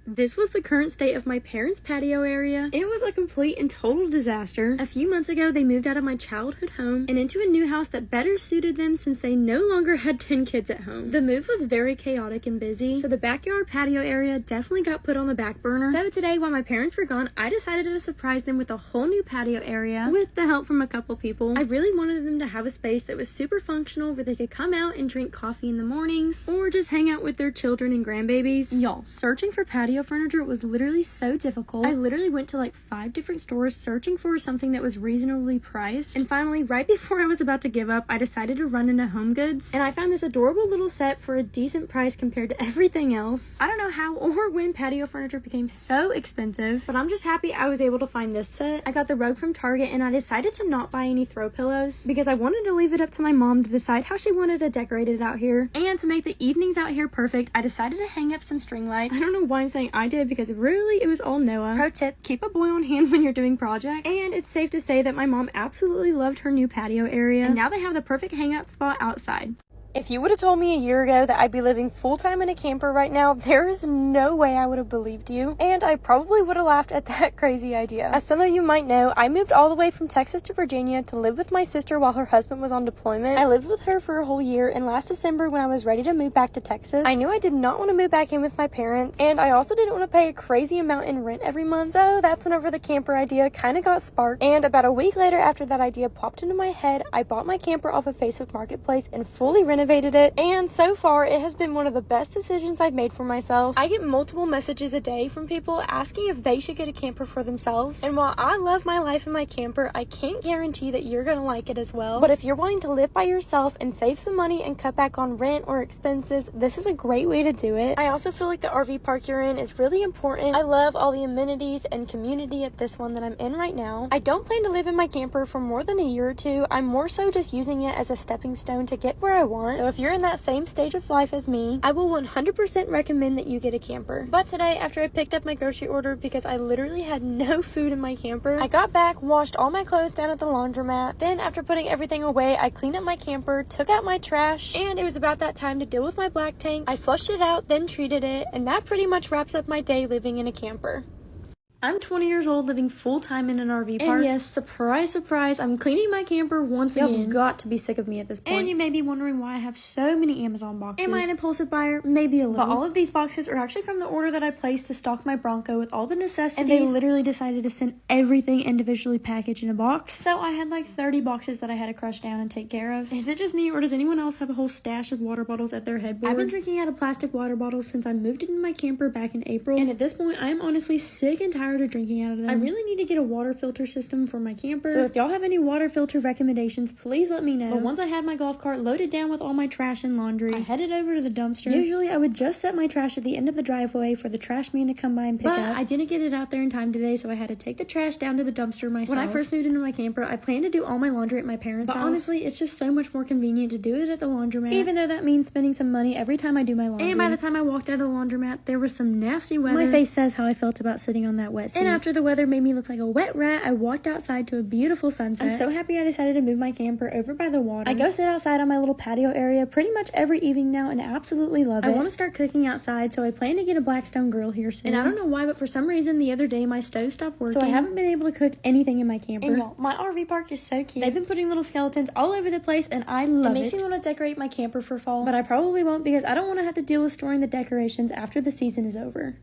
This was the current state of my parents' patio area. It was a complete and total disaster. A few months ago, they moved out of my childhood home and into a new house that better suited them since they no longer had 10 kids at home. The move was very chaotic and busy, so the backyard patio area definitely got put on the back burner. So today, while my parents were gone, I decided to surprise them with a whole new patio area with the help from a couple people. I really wanted them to have a space that was super functional where they could come out and drink coffee in the mornings or just hang out with their children and grandbabies. Y'all, searching for patio furniture was literally so difficult. I literally went to like 5 different stores searching for something that was reasonably priced, and finally, right before I was about to give up, I decided to run into Home Goods, and I found this adorable little set for a decent price compared to everything else. I don't know how or when patio furniture became so expensive, but I'm just happy I was able to find this set. I got the rug from Target, and I decided to not buy any throw pillows because I wanted to leave it up to my mom to decide how she wanted to decorate it out here. And to make the evenings out here perfect, I decided to hang up some string lights. I don't know why I'm saying I did, because really it was all Noah. Pro tip, keep a boy on hand when you're doing projects. And it's safe to say that my mom absolutely loved her new patio area, and now they have the perfect hangout spot outside. If you would have told me a year ago that I'd be living full-time in a camper right now, there is no way I would have believed you, and I probably would have laughed at that crazy idea. As some of you might know, I moved all the way from Texas to Virginia to live with my sister while her husband was on deployment. I lived with her for a whole year, and last December when I was ready to move back to Texas, I knew I did not want to move back in with my parents, and I also didn't want to pay a crazy amount in rent every month, so that's whenever the camper idea kind of got sparked. And about a week later, after that idea popped into my head, I bought my camper off of Facebook Marketplace and fully renovated it, and so far it has been one of the best decisions I've made for myself. I get multiple messages a day from people asking if they should get a camper for themselves, and while I love my life in my camper, I can't guarantee that you're gonna like it as well. But if you're wanting to live by yourself and save some money and cut back on rent or expenses, this is a great way to do it. I also feel like the RV park you're in is really important. I love all the amenities and community at this one that I'm in right now. I don't plan to live in my camper for more than a year or two. I'm more so just using it as a stepping stone to get where I want. So if you're in that same stage of life as me, I will 100% recommend that you get a camper. But today, after I picked up my grocery order because I literally had no food in my camper, I got back, washed all my clothes down at the laundromat. Then after putting everything away, I cleaned up my camper, took out my trash, and it was about that time to deal with my black tank. I flushed it out, then treated it, and that pretty much wraps up my day living in a camper. I'm 20 years old living full-time in an RV park. And yes, surprise, surprise, I'm cleaning my camper once again. You've got to be sick of me at this point. And you may be wondering why I have so many Amazon boxes. Am I an impulsive buyer? Maybe a little. But all of these boxes are actually from the order that I placed to stock my Bronco with all the necessities. And they literally decided to send everything individually packaged in a box. So I had like 30 boxes that I had to crush down and take care of. Is it just me, or does anyone else have a whole stash of water bottles at their headboard? I've been drinking out of plastic water bottles since I moved into my camper back in April. And at this point, I am honestly sick and tired of drinking out of them. I really need to get a water filter system for my camper. So if y'all have any water filter recommendations, please let me know. But once I had my golf cart loaded down with all my trash and laundry, I headed over to the dumpster. Usually I would just set my trash at the end of the driveway for the trash man to come by and pick up. I didn't get it out there in time today, so I had to take the trash down to the dumpster myself. When I first moved into my camper, I planned to do all my laundry at my parents' house. But honestly, it's just so much more convenient to do it at the laundromat, even though that means spending some money every time I do my laundry. And by the time I walked out of the laundromat, there was some nasty weather. My face says how I felt about sitting on that wet seat. And after the weather made me look like a wet rat, I walked outside to a beautiful sunset. I'm so happy I decided to move my camper over by the water. I go sit outside on my little patio area pretty much every evening now and absolutely love it. I want to start cooking outside, so I plan to get a Blackstone grill here soon. And I don't know why, but for some reason the other day my stove stopped working, so I haven't been able to cook anything in my camper. And y'all, my RV park is so cute. They've been putting little skeletons all over the place and I love it. It makes me want to decorate my camper for fall, but I probably won't because I don't want to have to deal with storing the decorations after the season is over.